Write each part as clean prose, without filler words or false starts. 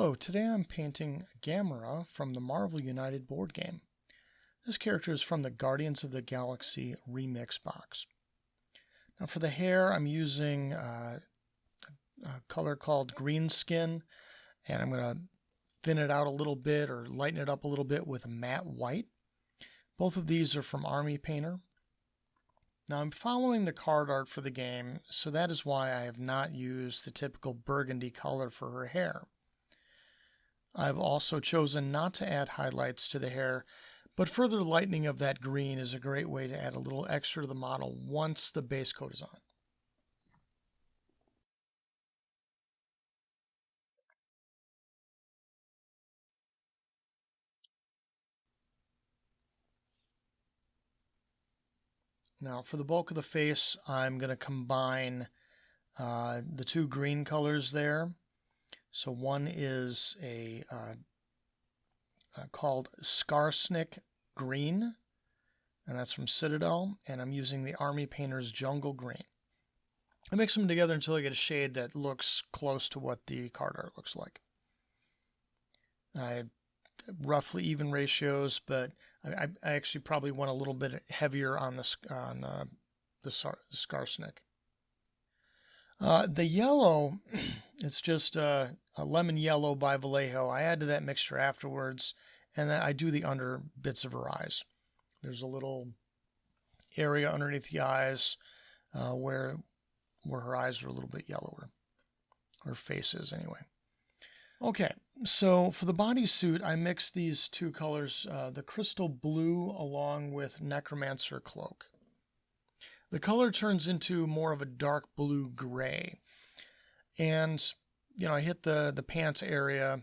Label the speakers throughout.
Speaker 1: Hello, today I'm painting Gamora from the Marvel United board game. This character is from the Guardians of the Galaxy remix box. Now for the hair, I'm using a color called Greenskin, and I'm going to thin it out a little bit or lighten it up a little bit with a matte white. Both of these are from Army Painter. Now I'm following the card art for the game, so that is why I have not used the typical burgundy color for her hair. I've also chosen not to add highlights to the hair, but further lightening of that green is a great way to add a little extra to the model once the base coat is on. Now for the bulk of the face, I'm going to combine the two green colors there. So one is called Skarsnik Green, and that's from Citadel, and I'm using the Army Painter's Jungle Green. I mix them together until I get a shade that looks close to what the card art looks like. I roughly even ratios, but I actually probably went a little bit heavier on the Skarsnik. The yellow, it's just a lemon yellow by Vallejo. I add to that mixture afterwards, and then I do the under bits of her eyes. There's a little area underneath the eyes where her eyes are a little bit yellower. Her face is, anyway. Okay, so for the bodysuit, I mixed these two colors, the crystal blue along with Necromancer Cloak. The color turns into more of a dark blue gray. And, I hit the pants area,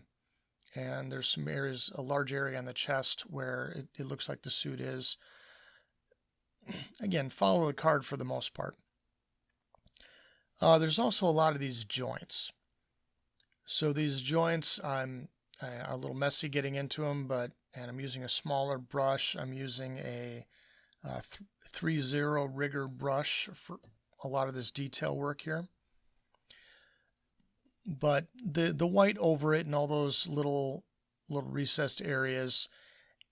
Speaker 1: and there's some areas, a large area on the chest where it looks like the suit is. Again, follow the card for the most part. There's also a lot of these joints. So these joints, I'm a little messy getting into them, and I'm using a smaller brush. I'm using a 3-0 rigger brush for a lot of this detail work here. But the white over it and all those little recessed areas,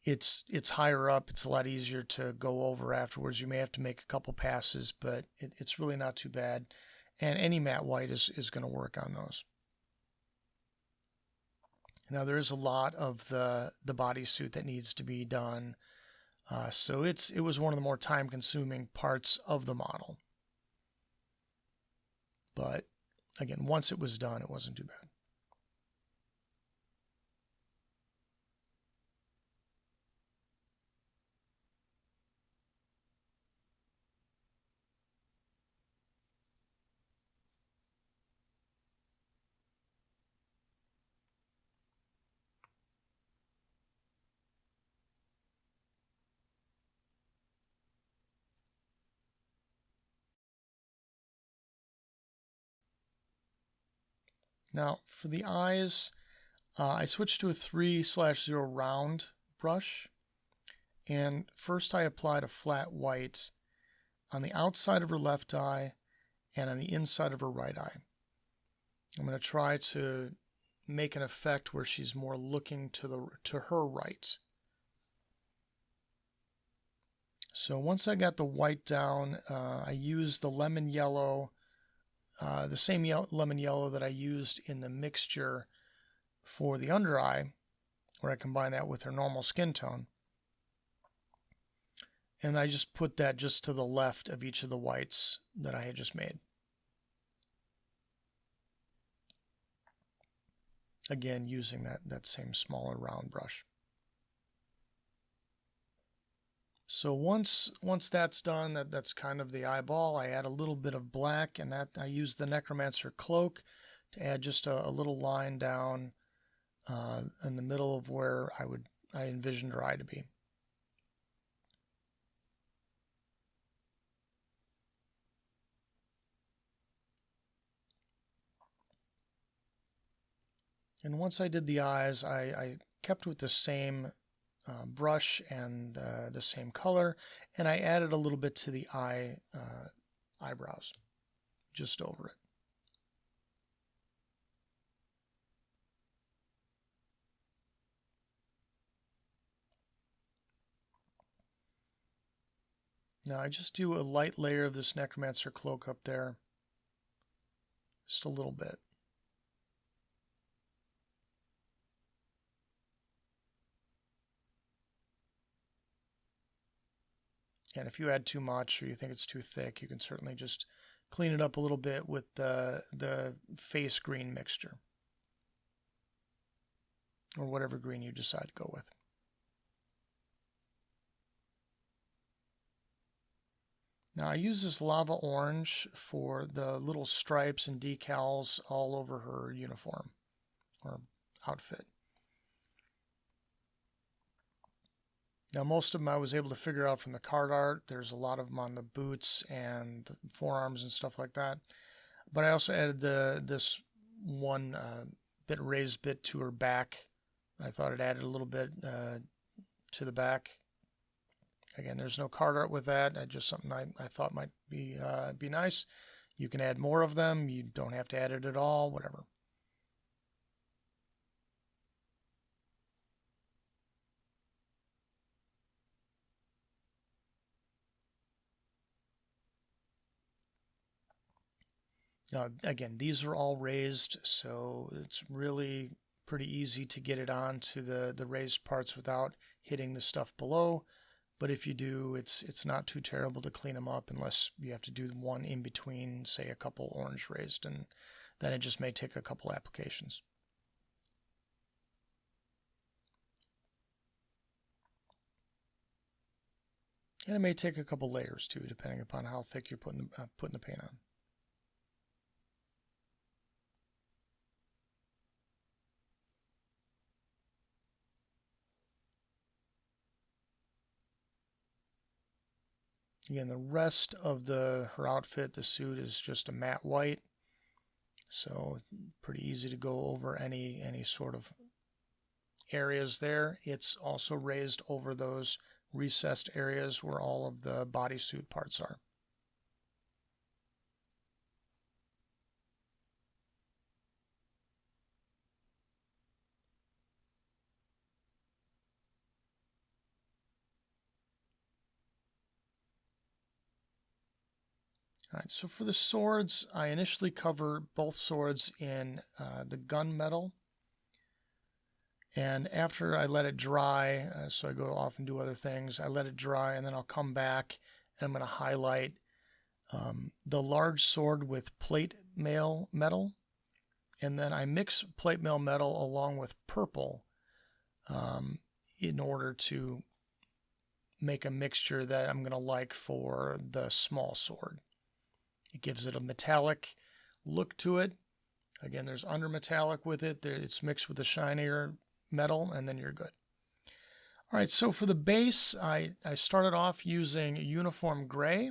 Speaker 1: it's higher up. It's a lot easier to go over afterwards. You may have to make a couple passes, but it's really not too bad. And any matte white is going to work on those. Now there is a lot of the bodysuit that needs to be done. So it was one of the more time-consuming parts of the model. But again, once it was done, it wasn't too bad. Now, for the eyes, I switched to a 3/0 round brush. And first I applied a flat white on the outside of her left eye and on the inside of her right eye. I'm going to try to make an effect where she's more looking to her right. So once I got the white down, I used the lemon yellow, the same lemon yellow that I used in the mixture for the under eye, where I combined that with her normal skin tone. And I just put that just to the left of each of the whites that I had just made. Again, using that same smaller round brush. So once that's done, that's kind of the eyeball, I add a little bit of black, and that I use the Necromancer Cloak to add just a little line down in the middle of where I envisioned her eye to be. And once I did the eyes, I kept with the same brush and the same color, and I added a little bit to the eyebrows, just over it. Now I just do a light layer of this Necromancer Cloak up there. Just a little bit. And if you add too much or you think it's too thick, you can certainly just clean it up a little bit with the face green mixture. Or whatever green you decide to go with. Now I use this lava orange for the little stripes and decals all over her uniform or outfit. Now most of them I was able to figure out from the card art. There's a lot of them on the boots and the forearms and stuff like that. But I also added this one raised bit to her back. I thought it added a little bit to the back. Again, there's no card art with that. Just something I thought might be nice. You can add more of them. You don't have to add it at all, whatever. Again, these are all raised, so it's really pretty easy to get it onto the raised parts without hitting the stuff below. But if you do, it's not too terrible to clean them up unless you have to do one in between, say a couple orange raised, and then it just may take a couple applications. And it may take a couple layers too, depending upon how thick you're putting the paint on. Again, the rest of her outfit, the suit, is just a matte white, so pretty easy to go over any sort of areas there. It's also raised over those recessed areas where all of the bodysuit parts are. All right, so for the swords, I initially cover both swords in the gunmetal. And after I let it dry, so I go off and do other things, I let it dry and then I'll come back and I'm going to highlight the large sword with plate mail metal. And then I mix plate mail metal along with purple in order to make a mixture that I'm going to like for the small sword. It gives it a metallic look to it. Again, there's under metallic with it. It's mixed with the shinier metal, and then you're good. All right, so for the base, I started off using uniform gray,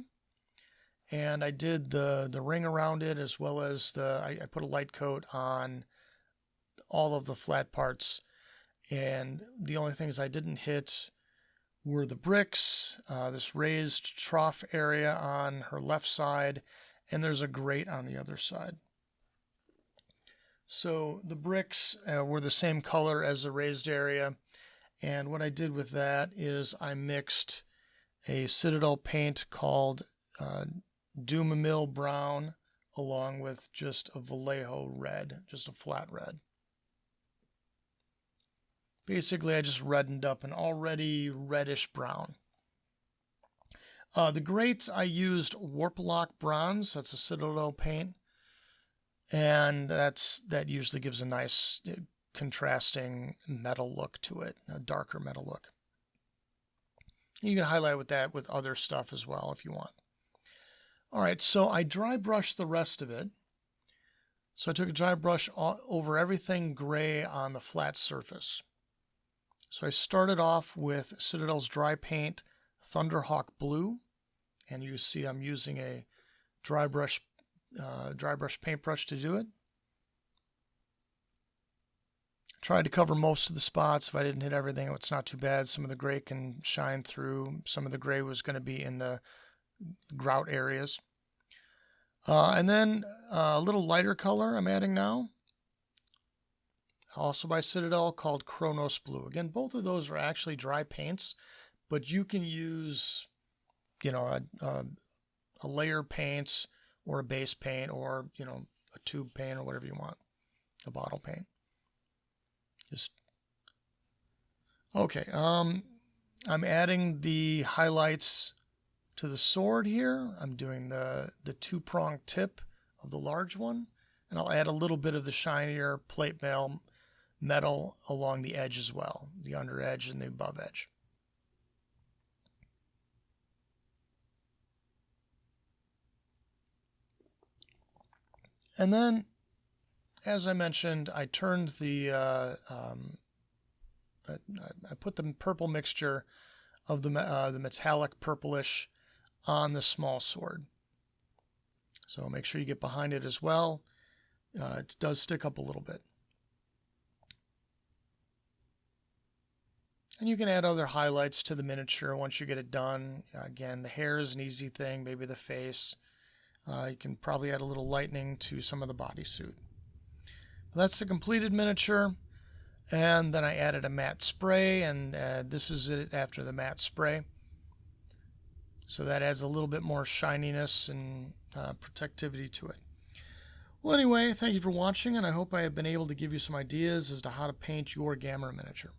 Speaker 1: and I did the ring around it as well as I put a light coat on all of the flat parts. And the only things I didn't hit were the bricks, this raised trough area on her left side, and there's a grate on the other side. So the bricks were the same color as the raised area, and what I did with that is I mixed a Citadel paint called Doombull brown along with just a Vallejo red, just a flat red. Basically, I just reddened up an already reddish brown. The grates, I used Warplock bronze. That's a Citadel paint. And that usually gives a nice contrasting metal look to it, a darker metal look. You can highlight with that with other stuff as well if you want. All right, so I dry brushed the rest of it. So I took a dry brush over everything gray on the flat surface. So I started off with Citadel's dry paint Thunderhawk Blue, and you see I'm using a dry brush paintbrush to do it. Tried to cover most of the spots. If I didn't hit everything, it's not too bad. Some of the gray can shine through. Some of the gray was going to be in the grout areas. And then a little lighter color I'm adding now. Also by Citadel, called Chronus Blue. Again, both of those are actually dry paints, but you can use you know, a layer paints or a base paint or, you know, a tube paint or whatever you want, a bottle paint. Just okay. I'm adding the highlights to the sword here. I'm doing the two-prong tip of the large one, and I'll add a little bit of the shinier plate mail metal along the edge as well, the under edge and the above edge. And then, as I mentioned, I turned I put the purple mixture of the metallic purplish on the small sword. So make sure you get behind it as well. It does stick up a little bit. And you can add other highlights to the miniature once you get it done. Again, the hair is an easy thing, maybe the face. You can probably add a little lightning to some of the bodysuit. That's the completed miniature. And then I added a matte spray, and this is it after the matte spray. So that adds a little bit more shininess and protectivity to it. Well, anyway, thank you for watching, and I hope I have been able to give you some ideas as to how to paint your Gamora miniature.